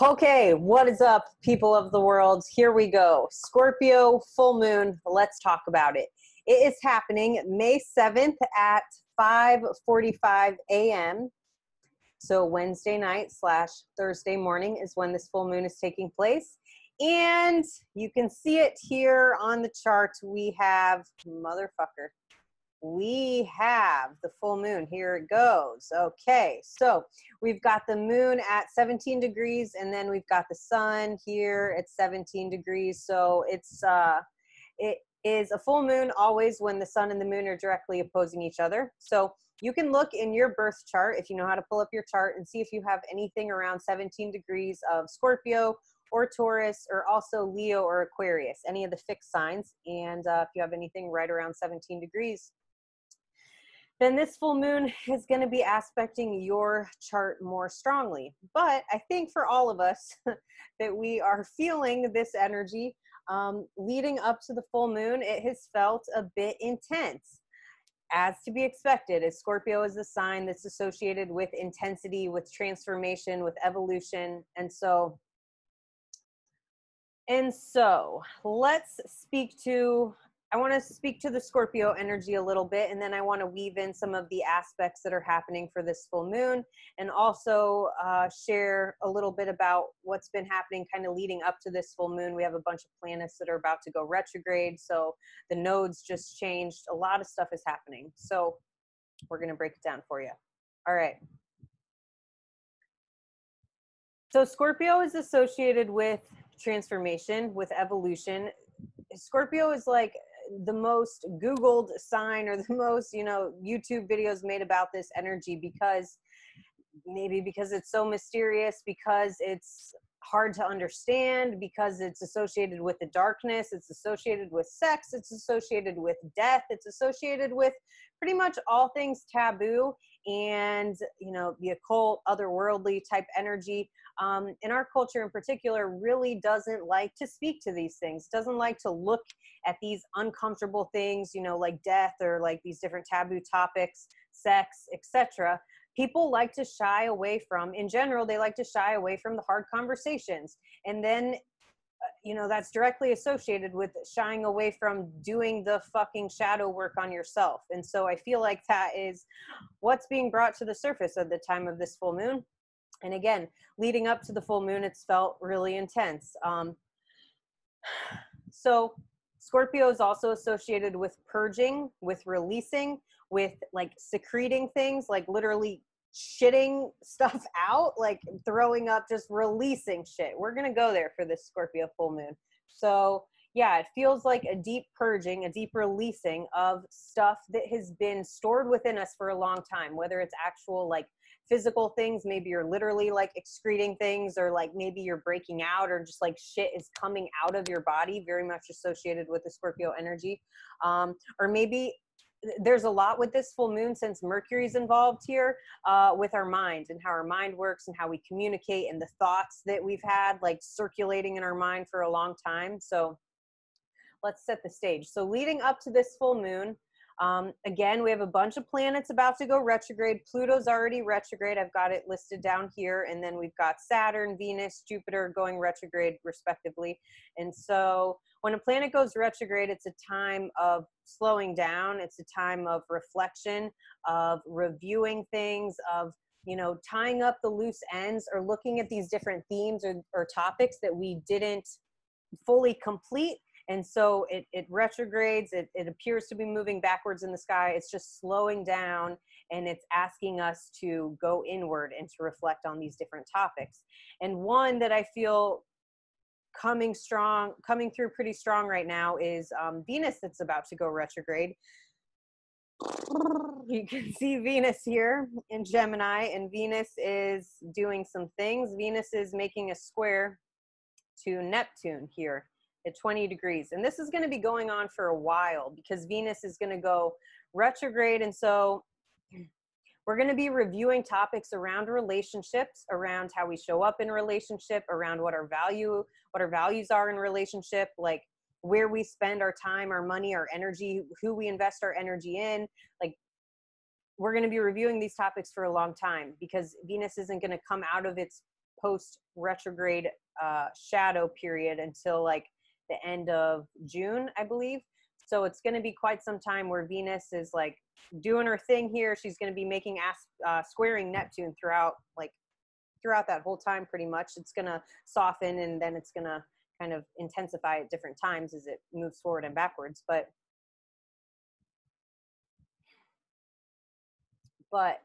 Okay, what is up, people of the world? Here we go. Scorpio full moon. Let's talk about it. It is happening May 7th at 5:45 a.m. So Wednesday night / Thursday morning is when this full moon is taking place. And you can see it here on the chart. We have, we have the full moon. Here it goes. Okay, so we've got the moon at 17 degrees, and then we've got the sun here at 17 degrees. So it is a full moon always when the sun and the moon are directly opposing each other. So you can look in your birth chart, if you know how to pull up your chart, and see if you have anything around 17 degrees of Scorpio or Taurus, or also Leo or Aquarius, any of the fixed signs. And if you have anything right around 17 degrees, then this full moon is going to be aspecting your chart more strongly. But I think for all of us that we are feeling this energy leading up to the full moon, it has felt a bit intense. As to be expected, as Scorpio is a sign that's associated with intensity, with transformation, with evolution. And so let's speak to, I want to speak to the Scorpio energy a little bit, and then I want to weave in some of the aspects that are happening for this full moon, and also share a little bit about what's been happening kind of leading up to this full moon. We have a bunch of planets that are about to go retrograde, so the nodes just changed. A lot of stuff is happening. So we're going to break it down for you. All right. So Scorpio is associated with transformation, with evolution. Scorpio is like the most Googled sign, or the most, YouTube videos made about this energy, because it's so mysterious, because it's hard to understand, because it's associated with the darkness, it's associated with sex, it's associated with death, it's associated with pretty much all things taboo and, the occult, otherworldly type energy. In our culture in particular, really doesn't like to speak to these things, doesn't like to look at these uncomfortable things, like death, or like these different taboo topics, sex, etc. People like to shy away from, in general, they like to shy away from the hard conversations. And then, that's directly associated with shying away from doing the fucking shadow work on yourself. And so I feel like that is what's being brought to the surface at the time of this full moon. And again, leading up to the full moon, it's felt really intense. So Scorpio is also associated with purging, with releasing, with like secreting things, like literally shitting stuff out, like throwing up, just releasing shit. We're going to go there for this Scorpio full moon. So yeah, it feels like a deep purging, a deep releasing of stuff that has been stored within us for a long time, whether it's actual like physical things, maybe you're literally like excreting things, or like maybe you're breaking out, or just like shit is coming out of your body, very much associated with the Scorpio energy. Or maybe there's a lot with this full moon, since Mercury's involved here, with our mind and how our mind works and how we communicate, and the thoughts that we've had like circulating in our mind for a long time. So let's set the stage. So leading up to this full moon, again, we have a bunch of planets about to go retrograde. Pluto's already retrograde. I've got it listed down here. And then we've got Saturn, Venus, Jupiter going retrograde respectively. And so when a planet goes retrograde, it's a time of slowing down. It's a time of reflection, of reviewing things, of, tying up the loose ends, or looking at these different themes or topics that we didn't fully complete. And so it retrogrades, it appears to be moving backwards in the sky. It's just slowing down, and it's asking us to go inward and to reflect on these different topics. And one that I feel coming through pretty strong right now is Venus, that's about to go retrograde. You can see Venus here in Gemini, and Venus is doing some things. Venus is making a square to Neptune here at 20 degrees. And this is going to be going on for a while, because Venus is going to go retrograde. And so we're going to be reviewing topics around relationships, around how we show up in relationship, around what our values are in relationship, like where we spend our time, our money, our energy, who we invest our energy in. Like, we're going to be reviewing these topics for a long time, because Venus isn't going to come out of its post retrograde shadow period until like the end of June, I believe. So it's going to be quite some time where Venus is like doing her thing here. She's going to be making squaring Neptune throughout that whole time. Pretty much it's going to soften, and then it's going to kind of intensify at different times as it moves forward and backwards. But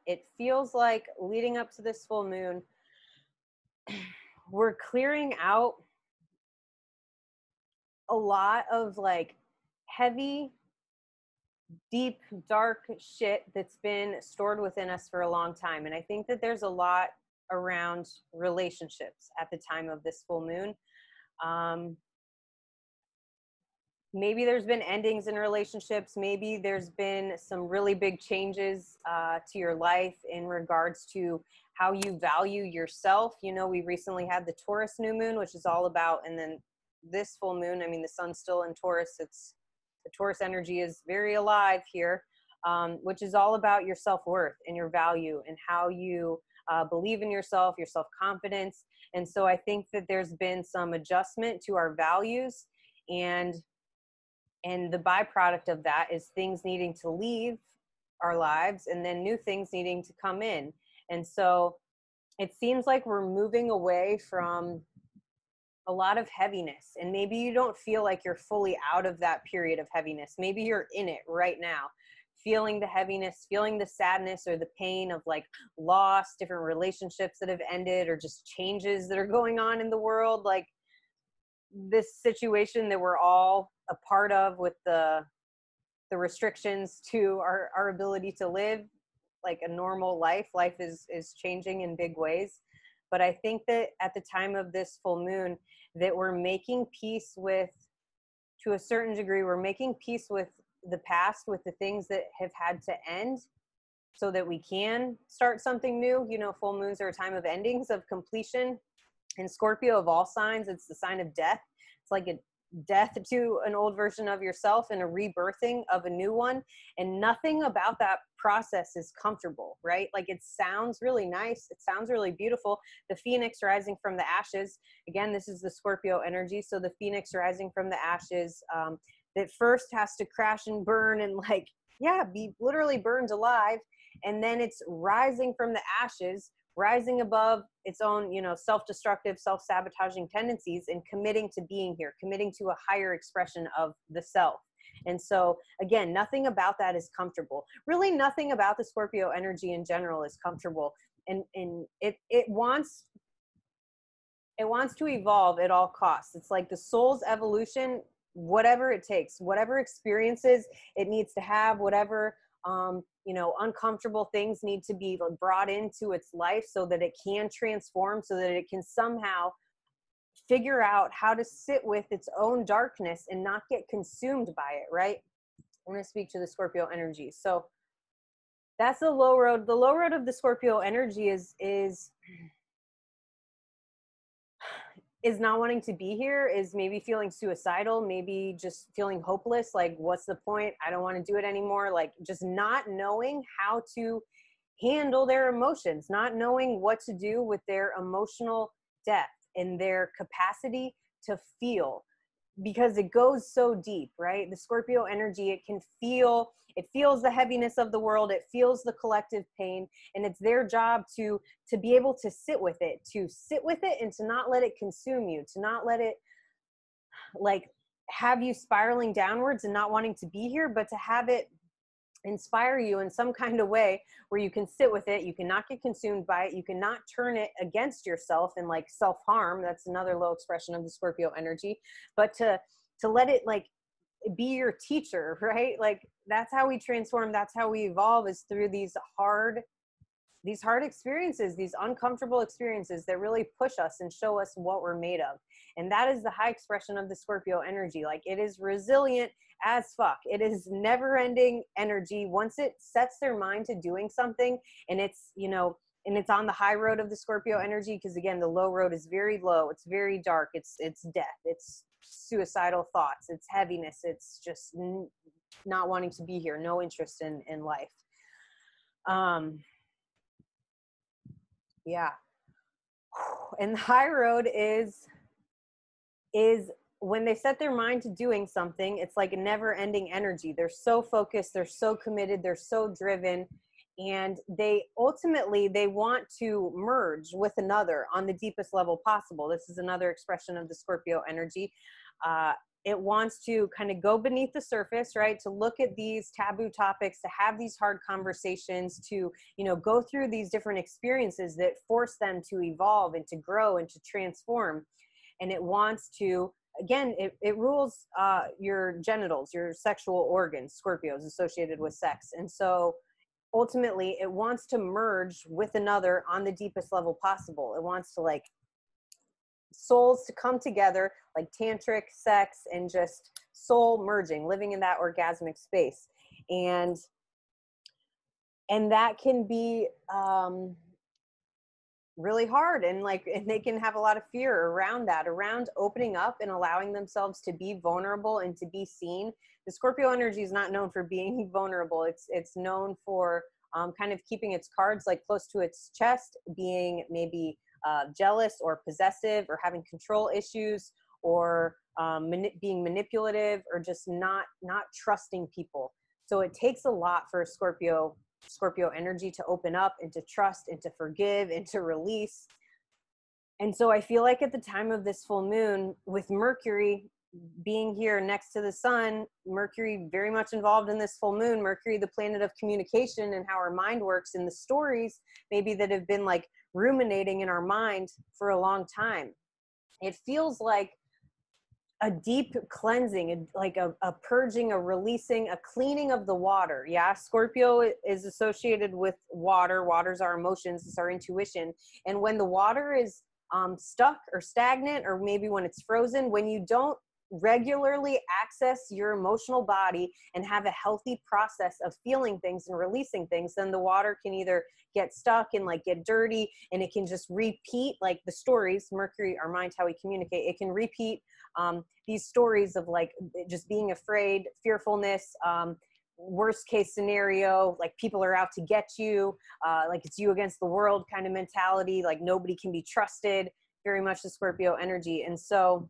it feels like leading up to this full moon, we're clearing out a lot of like heavy, deep, dark shit that's been stored within us for a long time. And I think that there's a lot around relationships at the time of this full moon. Maybe there's been endings in relationships. Maybe there's been some really big changes to your life in regards to how you value yourself. You know, we recently had the Taurus new moon, which is all about, and then this full moon, I mean, the sun's still in Taurus. The Taurus energy is very alive here, which is all about your self-worth and your value and how you believe in yourself, your self-confidence. And so I think that there's been some adjustment to our values, and the byproduct of that is things needing to leave our lives and then new things needing to come in. And so it seems like we're moving away from a lot of heaviness. And maybe you don't feel like you're fully out of that period of heaviness. Maybe you're in it right now, feeling the heaviness, feeling the sadness or the pain of like loss, different relationships that have ended, or just changes that are going on in the world. Like this situation that we're all a part of with the restrictions to our ability to live like a normal life. Life is changing in big ways. But I think that at the time of this full moon, that we're making peace with, to a certain degree, we're making peace with the past, with the things that have had to end so that we can start something new. You know, full moons are a time of endings, of completion. In Scorpio, of all signs, it's the sign of death. It's like a death to an old version of yourself and a rebirthing of a new one. And nothing about that process is comfortable, right? Like it sounds really nice. It sounds really beautiful. The phoenix rising from the ashes. Again, this is the Scorpio energy. So the phoenix rising from the ashes, that first has to crash and burn and like, yeah, be literally burned alive. And then it's rising from the ashes, rising above its own, you know, self-destructive, self-sabotaging tendencies, and committing to being here, committing to a higher expression of the self. And so again, nothing about that is comfortable. Really nothing about the Scorpio energy in general is comfortable. And it wants to evolve at all costs. It's like the soul's evolution, whatever it takes, whatever experiences it needs to have, whatever you know, uncomfortable things need to be brought into its life so that it can transform, so that it can somehow figure out how to sit with its own darkness and not get consumed by it, right? I'm going to speak to the Scorpio energy. So that's the low road. The low road of the Scorpio energy is not wanting to be here, is maybe feeling suicidal, maybe just feeling hopeless. Like, what's the point? I don't want to do it anymore. Like just not knowing how to handle their emotions, not knowing what to do with their emotional depth and their capacity to feel, because it goes so deep, right? The Scorpio energy, it feels the heaviness of the world. It feels the collective pain, and it's their job to be able to sit with it, and to not let it consume you, to not let it like have you spiraling downwards and not wanting to be here, but to have it inspire you in some kind of way where you can sit with it. You cannot get consumed by it. You cannot turn it against yourself and like self-harm. That's another low expression of the Scorpio energy. But to let it like be your teacher, right? Like that's how we transform. That's how we evolve, is through these hard experiences, these uncomfortable experiences that really push us and show us what we're made of. And that is the high expression of the Scorpio energy. Like it is resilient as fuck. It is never ending energy. Once it sets their mind to doing something, and it's, you know, and it's on the high road of the Scorpio energy, because again, the low road is very low. It's very dark. It's death. It's suicidal thoughts. It's heaviness. It's just not wanting to be here. No interest in life. Yeah. And the high road is when they set their mind to doing something, it's like a never ending energy. They're so focused, they're so committed, they're so driven, and they ultimately, they want to merge with another on the deepest level possible. This is another expression of the Scorpio energy. It wants to kind of go beneath the surface, right? To look at these taboo topics, to have these hard conversations, to, go through these different experiences that force them to evolve and to grow and to transform. And it wants to, again, it rules your genitals, your sexual organs. Scorpio is associated with sex. And so ultimately it wants to merge with another on the deepest level possible. It wants to, like, souls to come together, like tantric sex and just soul merging, living in that orgasmic space. And that can be really hard, and they can have a lot of fear around that, around opening up and allowing themselves to be vulnerable and to be seen. The Scorpio energy is not known for being vulnerable. It's known for kind of keeping its cards like close to its chest, being maybe jealous or possessive, or having control issues, or being manipulative, or just not trusting people. So it takes a lot for a Scorpio energy to open up and to trust and to forgive and to release. And so I feel like at the time of this full moon, with Mercury being here next to the sun, Mercury very much involved in this full moon, Mercury, the planet of communication and how our mind works, and the stories maybe that have been like ruminating in our mind for a long time. It feels like a deep cleansing, like a purging, a releasing, a cleaning of the water. Yeah, Scorpio is associated with water. Water's our emotions, it's our intuition. And when the water is stuck or stagnant, or maybe when it's frozen, when you don't regularly access your emotional body and have a healthy process of feeling things and releasing things, then the water can either get stuck and like get dirty, and it can just repeat like the stories. Mercury, our mind, how we communicate, it can repeat these stories of like just being afraid, fearfulness, worst case scenario, like people are out to get you, like it's you against the world kind of mentality, like nobody can be trusted, very much the Scorpio energy. And so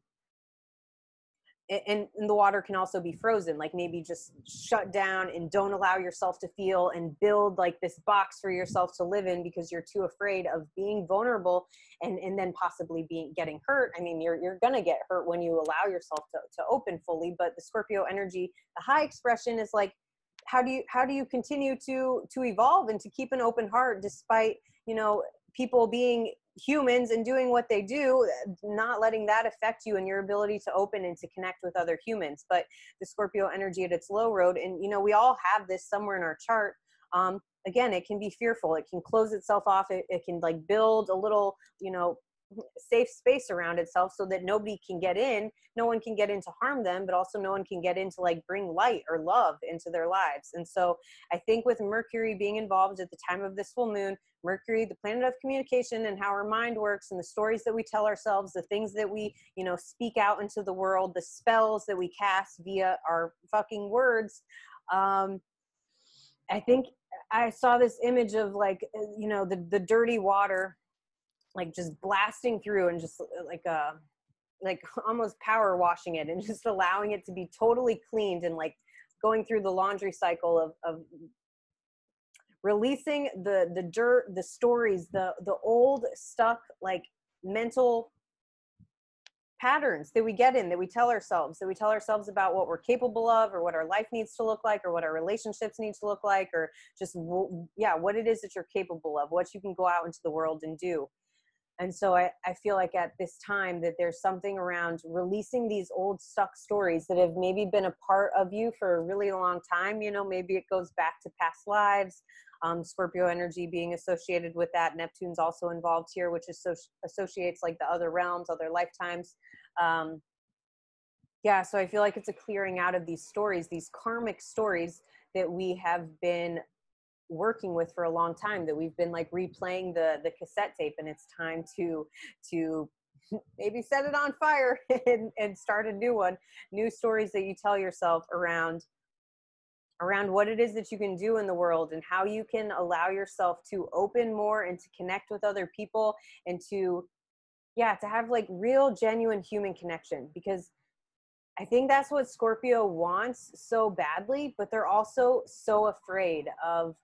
and the water can also be frozen, like maybe just shut down and don't allow yourself to feel and build like this box for yourself to live in because you're too afraid of being vulnerable and then possibly getting hurt. I mean, you're gonna get hurt when you allow yourself to open fully. But the Scorpio energy, the high expression, is like, how do you continue to evolve and to keep an open heart despite, people being humans and doing what they do, not letting that affect you and your ability to open and to connect with other humans. But the Scorpio energy at its low road, and we all have this somewhere in our chart. Again, it can be fearful, it can close itself off, it can like build a little safe space around itself so that nobody can get in, no one can get in to harm them, but also no one can get in to like bring light or love into their lives. And so I think with Mercury being involved at the time of this full moon, Mercury, the planet of communication and how our mind works, and the stories that we tell ourselves, the things that we speak out into the world, the spells that we cast via our fucking words. I think I saw this image of like the dirty water like just blasting through and just like almost power washing it and just allowing it to be totally cleaned, and like going through the laundry cycle of releasing the dirt, the stories, the old stuck like mental patterns that we get in, that we tell ourselves about what we're capable of, or what our life needs to look like, or what our relationships need to look like, or just what it is that you're capable of, what you can go out into the world and do. And so I feel like at this time that there's something around releasing these old stuck stories that have maybe been a part of you for a really long time. Maybe it goes back to past lives. Scorpio energy being associated with that. Neptune's also involved here, which associates like the other realms, other lifetimes. Yeah, so I feel like it's a clearing out of these stories, these karmic stories that we have been working with for a long time, that we've been like replaying the cassette tape, and it's time to maybe set it on fire and start a new one. New stories that you tell yourself around what it is that you can do in the world, and how you can allow yourself to open more and to connect with other people, and to yeah, to have like real, genuine human connection, because I think that's what Scorpio wants so badly, but they're also so afraid of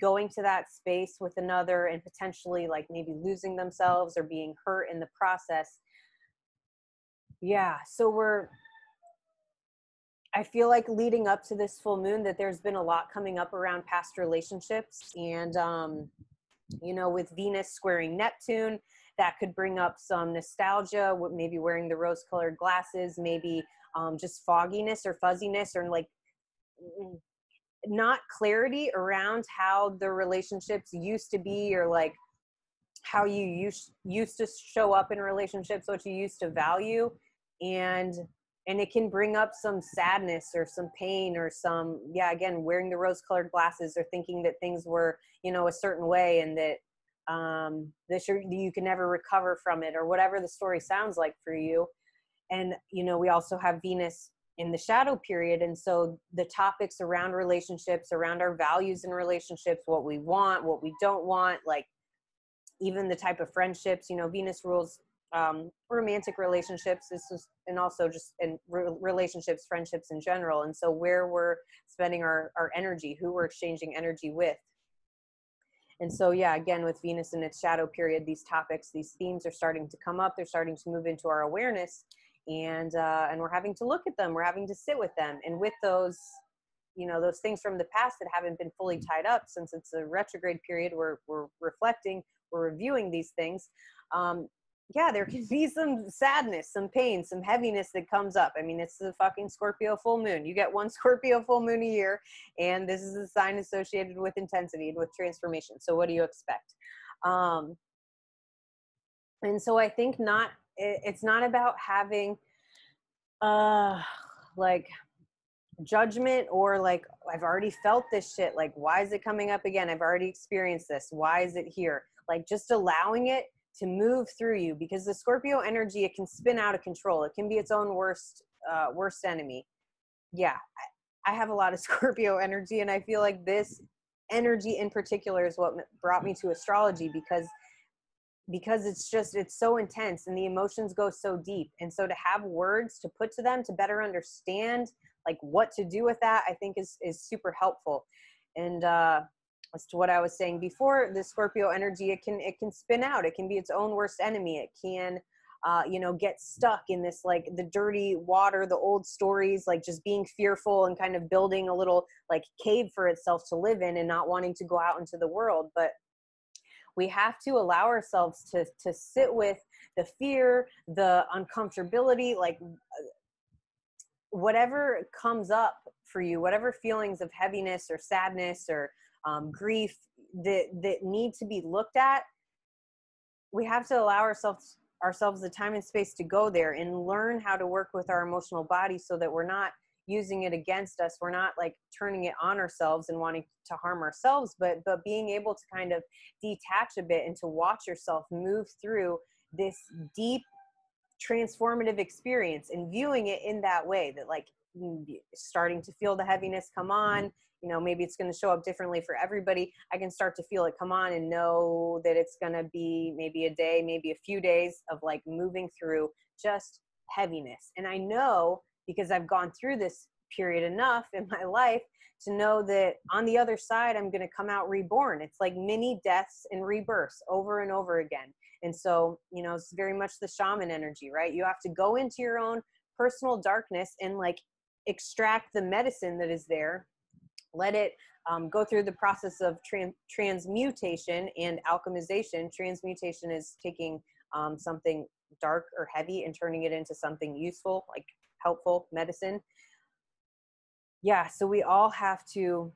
going to that space with another and potentially like maybe losing themselves or being hurt in the process. Yeah, so I feel like leading up to this full moon that there's been a lot coming up around past relationships, and you know, with Venus squaring Neptune, that could bring up some nostalgia, maybe wearing the rose colored glasses, maybe just fogginess or fuzziness, or like not clarity around how the relationships used to be, or like how you used to show up in relationships, what you used to value. And it can bring up some sadness or some pain or some, yeah, again, wearing the rose colored glasses or thinking that things were, you know, a certain way, and that you can never recover from it, or whatever the story sounds like for you. And you know, we also have Venus in the shadow period, and so the topics around relationships, around our values in relationships, what we want, what we don't want, like even the type of friendships, you know, Venus rules romantic relationships, and also just in relationships, friendships in general. And so where we're spending our energy, who we're exchanging energy with. And so, yeah, again, with Venus in its shadow period, these topics, these themes are starting to come up. They're starting to move into our awareness, and we're having to look at them. We're having to sit with them. And with those, you know, those things from the past that haven't been fully tied up, since it's a retrograde period, we're reflecting, we're reviewing these things. Yeah, there can be some sadness, some pain, some heaviness that comes up. I mean, it's the fucking Scorpio full moon. You get one Scorpio full moon a year, and this is a sign associated with intensity and with transformation. So what do you expect? And so I think it's not about having like judgment, or like, I've already felt this shit, like why is it coming up again? I've already experienced this, why is it here? Like just allowing it to move through you, because the Scorpio energy, it can spin out of control. It can be its own worst enemy. Yeah, I have a lot of Scorpio energy, and I feel like this energy in particular is what brought me to astrology, because it's so intense and the emotions go so deep. And so to have words to put to them to better understand like what to do with that, I think is super helpful. And as to what I was saying before, the Scorpio energy, it can spin out. It can be its own worst enemy. It can, you know, get stuck in this, like the dirty water, the old stories, like just being fearful and kind of building a little like cave for itself to live in and not wanting to go out into the world. But we have to allow ourselves to sit with the fear, the uncomfortability, like whatever comes up for you, whatever feelings of heaviness or sadness or grief that need to be looked at. We have to allow ourselves the time and space to go there and learn how to work with our emotional body, so that we're not using it against us. We're not like turning it on ourselves and wanting to harm ourselves, but being able to kind of detach a bit and to watch yourself move through this deep transformative experience, and viewing it in that way, that like starting to feel the heaviness come on. You know, maybe it's going to show up differently for everybody. I can start to feel it come on and know that it's going to be maybe a day, maybe a few days of like moving through just heaviness. And I know, because I've gone through this period enough in my life to know that on the other side, I'm going to come out reborn. It's like mini deaths and rebirths over and over again. And so, you know, it's very much the shaman energy, right? You have to go into your own personal darkness and like extract the medicine that is there. Let it go through the process of transmutation and alchemization. Transmutation is taking something dark or heavy and turning it into something useful, like helpful medicine. Yeah, so we all have to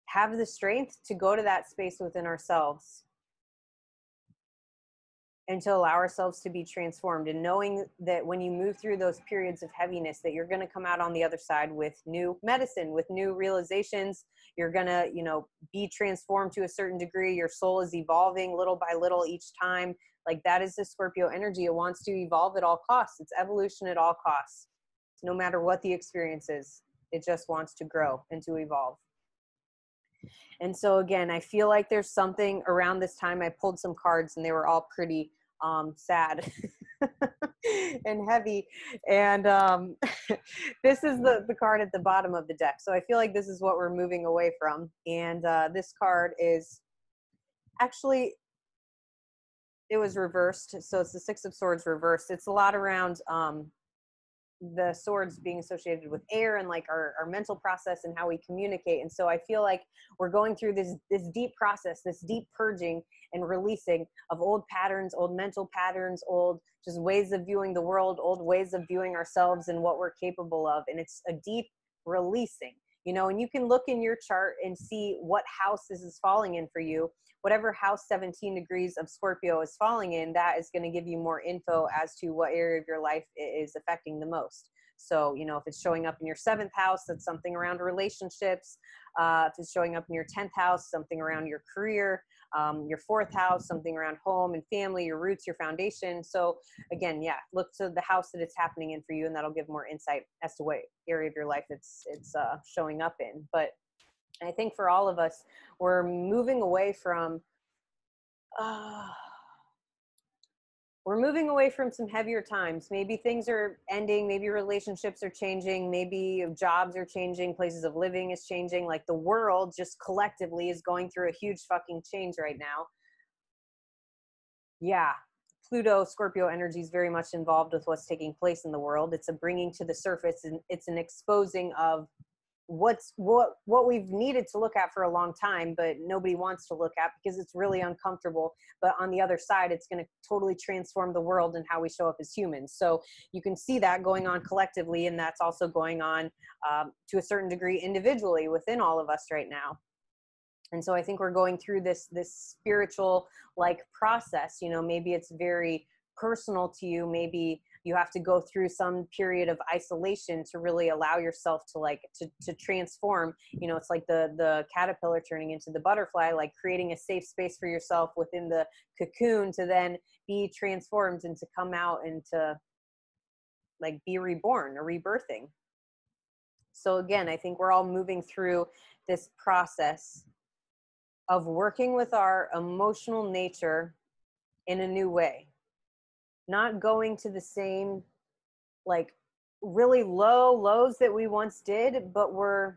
have the strength to go to that space within ourselves and to allow ourselves to be transformed, and knowing that when you move through those periods of heaviness, that you're going to come out on the other side with new medicine, with new realizations. You're going to, you know, be transformed to a certain degree. Your soul is evolving little by little each time. Like that is the Scorpio energy. It wants to evolve at all costs. It's evolution at all costs. No matter what the experience is, it just wants to grow and to evolve. And so again, I feel like there's something around this time. I pulled some cards and they were all pretty sad. and heavy. And this is the card at the bottom of the deck. So I feel like this is what we're moving away from. And this card is actually, it was reversed. So it's the Six of Swords reversed. It's a lot around the swords being associated with air and like our mental process and how we communicate. And so I feel like we're going through this deep process, this deep purging and releasing of old patterns, old mental patterns, old just ways of viewing the world, old ways of viewing ourselves and what we're capable of. And it's a deep releasing, you know, and you can look in your chart and see what house this is falling in for you. Whatever house 17 degrees of Scorpio is falling in, that is going to give you more info as to what area of your life it is affecting the most. So, you know, if it's showing up in your 7th house, that's something around relationships. If it's showing up in your 10th house, something around your career. Your 4th house, something around home and family, your roots, your foundation. So again, yeah, look to the house that it's happening in for you, and that'll give more insight as to what area of your life it's showing up in. But I think for all of us, we're moving away from some heavier times. Maybe things are ending, maybe relationships are changing, maybe jobs are changing, places of living is changing. Like the world just collectively is going through a huge fucking change right now. Yeah. Pluto, Scorpio energy is very much involved with what's taking place in the world. It's a bringing to the surface, and it's an exposing of what we've needed to look at for a long time, but nobody wants to look at because it's really uncomfortable. But on the other side, it's going to totally transform the world and how we show up as humans. So you can see that going on collectively, and that's also going on to a certain degree individually within all of us right now. And so I think we're going through this spiritual like process. You know, maybe it's very personal to you. Maybe you have to go through some period of isolation to really allow yourself to like to transform. You know, it's like the caterpillar turning into the butterfly, like creating a safe space for yourself within the cocoon to then be transformed and to come out and to like be reborn or rebirthing. So again, I think we're all moving through this process of working with our emotional nature in a new way. Not going to the same like really low lows that we once did, but we're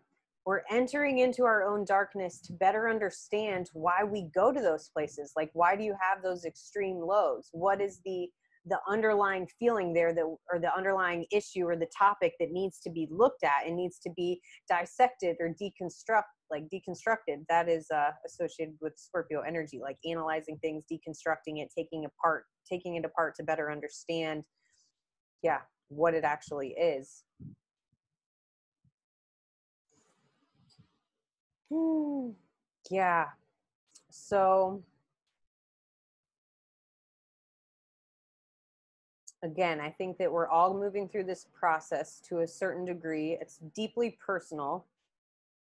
entering into our own darkness to better understand why we go to those places. Like, why do you have those extreme lows? What is the underlying feeling there, that or the underlying issue or the topic that needs to be looked at and needs to be dissected or deconstructed? That is associated with Scorpio energy, like analyzing things, deconstructing it, taking it apart to better understand, yeah, what it actually is. Yeah. So again, I think that we're all moving through this process to a certain degree. It's deeply personal,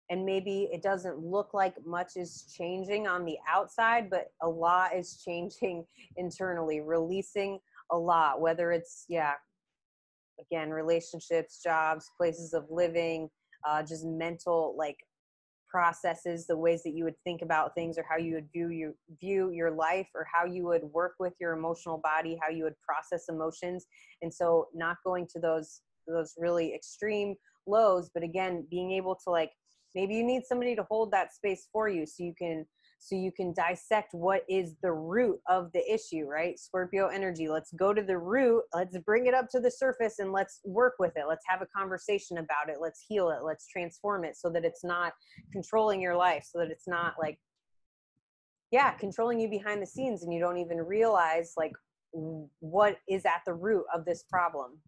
and maybe it doesn't look like much is changing on the outside, but a lot is changing internally, releasing a lot, whether it's, yeah, again, relationships, jobs, places of living, just mental like processes, the ways that you would think about things, or how you would view your life, or how you would work with your emotional body, how you would process emotions. And so not going to those really extreme lows, but again, being able to like, maybe you need somebody to hold that space for you so you can dissect what is the root of the issue, right? Scorpio energy. Let's go to the root. Let's bring it up to the surface and let's work with it. Let's have a conversation about it. Let's heal it. Let's transform it so that it's not controlling your life, so that it's not like, yeah, controlling you behind the scenes and you don't even realize like what is at the root of this problem.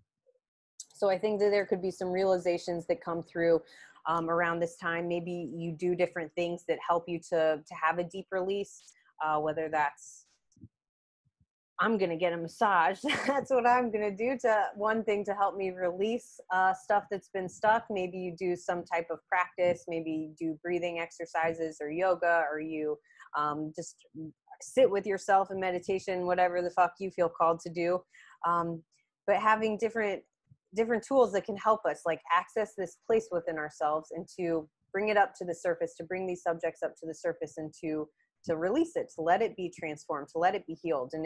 So I think that there could be some realizations that come through around this time. Maybe you do different things that help you to have a deep release, whether that's, I'm going to get a massage. That's what I'm going to do. One thing to help me release stuff that's been stuck. Maybe you do some type of practice. Maybe you do breathing exercises or yoga, or you just sit with yourself in meditation, whatever the fuck you feel called to do. But having different tools that can help us like access this place within ourselves and to bring it up to the surface, to bring these subjects up to the surface and to to release it, to let it be transformed, to let it be healed. And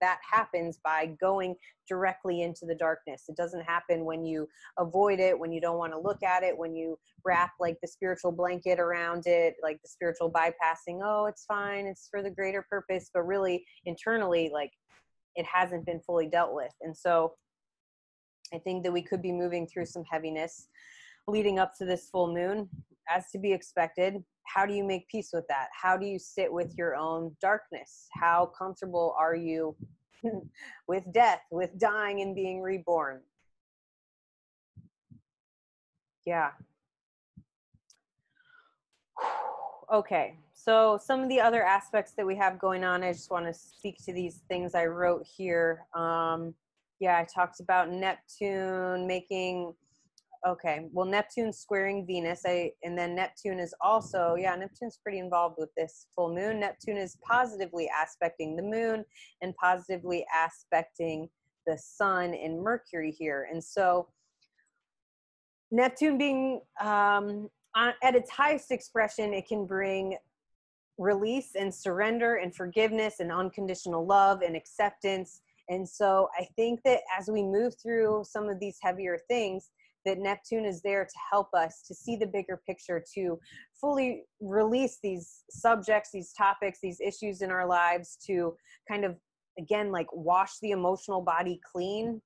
that happens by going directly into the darkness. It doesn't happen when you avoid it, when you don't want to look at it, when you wrap like the spiritual blanket around it, like the spiritual bypassing, oh, it's fine, it's for the greater purpose, but really internally, like it hasn't been fully dealt with. And so I think that we could be moving through some heaviness leading up to this full moon, as to be expected. How do you make peace with that? How do you sit with your own darkness? How comfortable are you with death, with dying and being reborn? Yeah. Okay, so some of the other aspects that we have going on, I just want to speak to these things I wrote here. Yeah, I talked about Neptune making, okay, well, Neptune squaring Venus, and then Neptune is also, yeah, Neptune's pretty involved with this full moon. Neptune is positively aspecting the moon and positively aspecting the sun and Mercury here. And so Neptune being at its highest expression, it can bring release and surrender and forgiveness and unconditional love and acceptance. And so I think that as we move through some of these heavier things, that Neptune is there to help us to see the bigger picture, to fully release these subjects, these topics, these issues in our lives, to kind of, again, like wash the emotional body clean.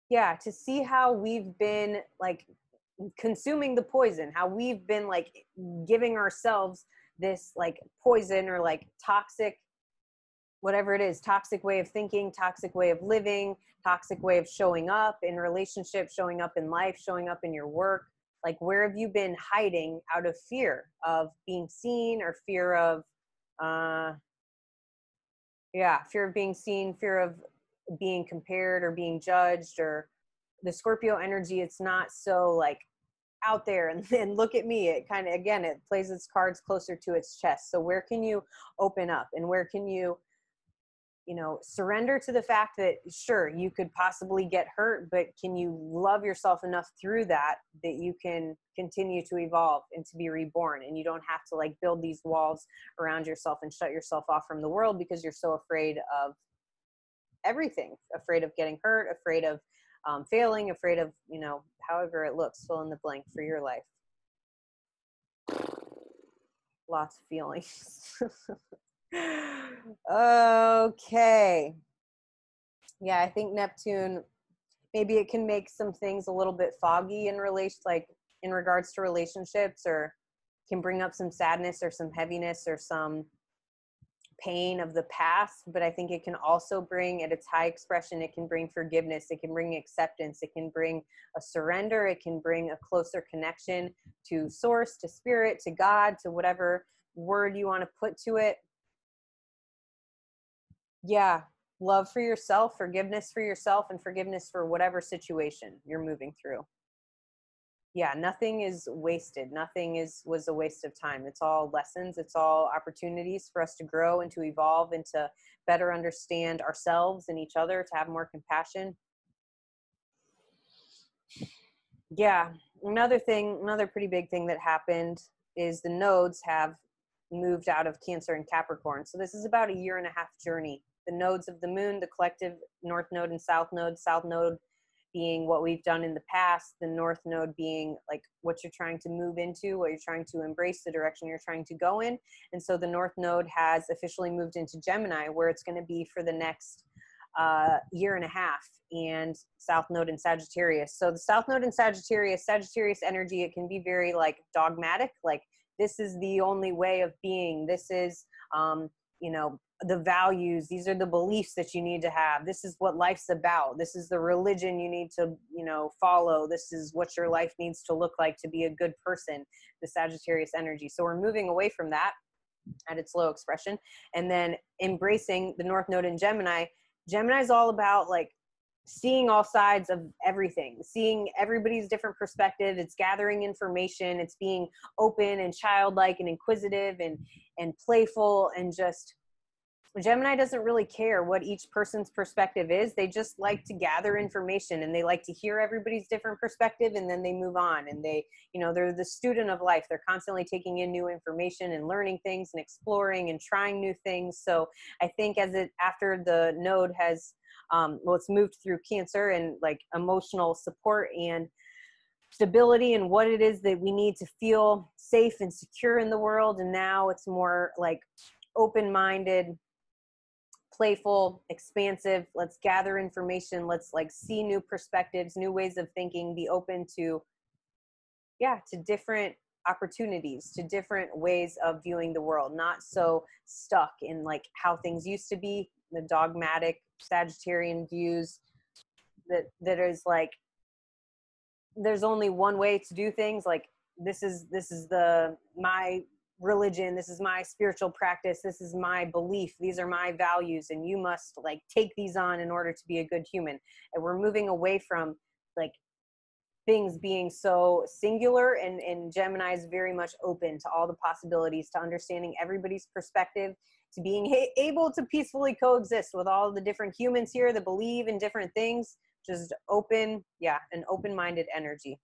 Yeah, to see how we've been like consuming the poison, how we've been like giving ourselves this like poison or like toxic, whatever it is, toxic way of thinking, toxic way of living, toxic way of showing up in relationships, showing up in life, showing up in your work. Like, where have you been hiding out of fear of being seen, or fear of, fear of being seen, fear of being compared or being judged? Or the Scorpio energy, it's not so like out there and look at me. It kind of, again, it plays its cards closer to its chest. So where can you open up, and where can you surrender to the fact that, sure, you could possibly get hurt, but can you love yourself enough through that you can continue to evolve and to be reborn, and you don't have to like build these walls around yourself and shut yourself off from the world because you're so afraid of everything, afraid of getting hurt, afraid of failing, afraid of, however it looks, fill in the blank for your life. Lots of feelings. Okay. Yeah, I think Neptune, maybe it can make some things a little bit foggy in relation, like in regards to relationships, or can bring up some sadness or some heaviness or some pain of the past. But I think it can also bring, at its high expression, it can bring forgiveness, it can bring acceptance, it can bring a surrender, it can bring a closer connection to source, to spirit, to God, to whatever word you want to put to it. Yeah, love for yourself, forgiveness for yourself, and forgiveness for whatever situation you're moving through. Yeah, nothing is wasted. Nothing was a waste of time. It's all lessons. It's all opportunities for us to grow and to evolve and to better understand ourselves and each other, to have more compassion. Yeah, another pretty big thing that happened is the nodes have moved out of Cancer and Capricorn. So this is about a 1.5 year journey. The nodes of the moon, the collective north node and south node being what we've done in the past, the north node being like what you're trying to move into, what you're trying to embrace, the direction you're trying to go in. And so the north node has officially moved into Gemini, where it's going to be for the next 1.5 years, and south node in Sagittarius. So the south node in Sagittarius energy, it can be very like dogmatic, like this is the only way of being. This is, the values. These are the beliefs that you need to have. This is what life's about. This is the religion you need to, follow. This is what your life needs to look like to be a good person, the Sagittarius energy. So we're moving away from that at its low expression, and then embracing the north node in Gemini. Gemini is all about like seeing all sides of everything, seeing everybody's different perspective. It's gathering information. It's being open and childlike and inquisitive and playful, and just Gemini doesn't really care what each person's perspective is. They just like to gather information, and they like to hear everybody's different perspective, and then they move on. And they, you know, they're the student of life. They're constantly taking in new information and learning things and exploring and trying new things. So I think after the node has, well, it's moved through Cancer and like emotional support and stability and what it is that we need to feel safe and secure in the world. And now it's more like open-minded, playful, expansive. Let's gather information. Let's like see new perspectives, new ways of thinking, be open to, yeah, to different opportunities, to different ways of viewing the world, not so stuck in like how things used to be, the dogmatic Sagittarian views that is like, there's only one way to do things. Like this is my religion, this is my spiritual practice, this is my belief, these are my values, and you must like take these on in order to be a good human. And we're moving away from like things being so singular, and Gemini is very much open to all the possibilities, to understanding everybody's perspective, to being able to peacefully coexist with all the different humans here that believe in different things. Just open, yeah, an open-minded energy.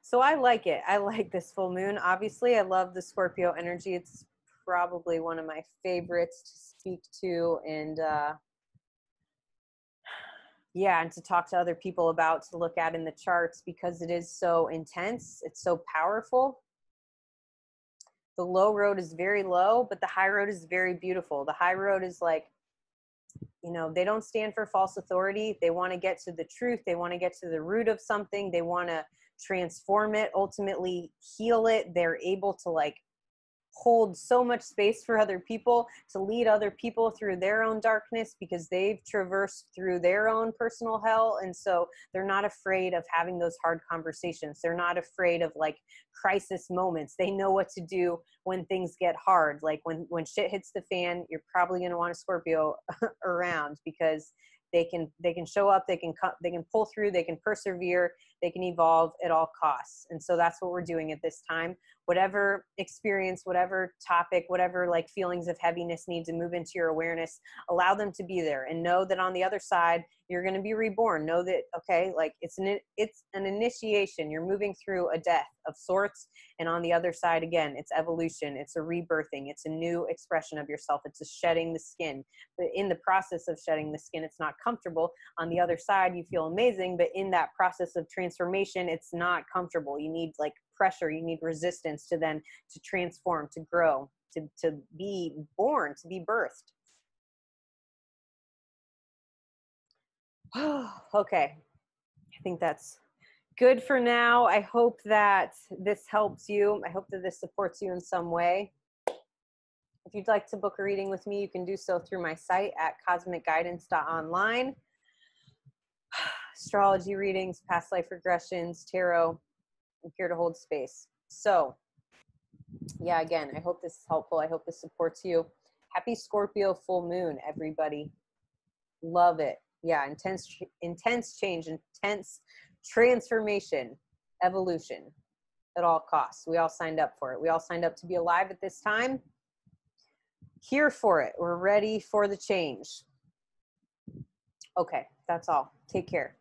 So I like it. I like this full moon. Obviously, I love the Scorpio energy. It's probably one of my favorites to speak to, and yeah, and to talk to other people about, to look at in the charts, because it is so intense. It's so powerful. The low road is very low, but the high road is very beautiful. The high road is like, you know, they don't stand for false authority. They want to get to the truth. They want to get to the root of something. They want to transform it, ultimately heal it. They're able to like hold so much space for other people, to lead other people through their own darkness, because they've traversed through their own personal hell. And so they're not afraid of having those hard conversations. They're not afraid of like crisis moments. They know what to do when things get hard. Like when shit hits the fan, you're probably going to want a Scorpio around, because they can show up, they can pull through, they can persevere, they can evolve at all costs. And so that's what we're doing at this time. Whatever experience, whatever topic, whatever like feelings of heaviness need to move into your awareness, allow them to be there, and know that on the other side, you're going to be reborn. Know that, okay, like it's an initiation. You're moving through a death of sorts. And on the other side, again, it's evolution. It's a rebirthing. It's a new expression of yourself. It's a shedding the skin. But in the process of shedding the skin, it's not comfortable. On the other side, you feel amazing. But in that process of transformation, it's not comfortable. You need like pressure. You need resistance to transform, to grow, to be born, to be birthed. Okay, I think that's good for now. I hope that this helps you. I hope that this supports you in some way. If you'd like to book a reading with me, you can do so through my site at cosmicguidance.online. Astrology readings, past life regressions, tarot. I'm here to hold space. So yeah, again, I hope this is helpful. I hope this supports you. Happy Scorpio full moon, everybody. Love it. Yeah, intense change, intense transformation, evolution at all costs. We all signed up for it. We all signed up to be alive at this time. Here for it. We're ready for the change. Okay, that's all. Take care.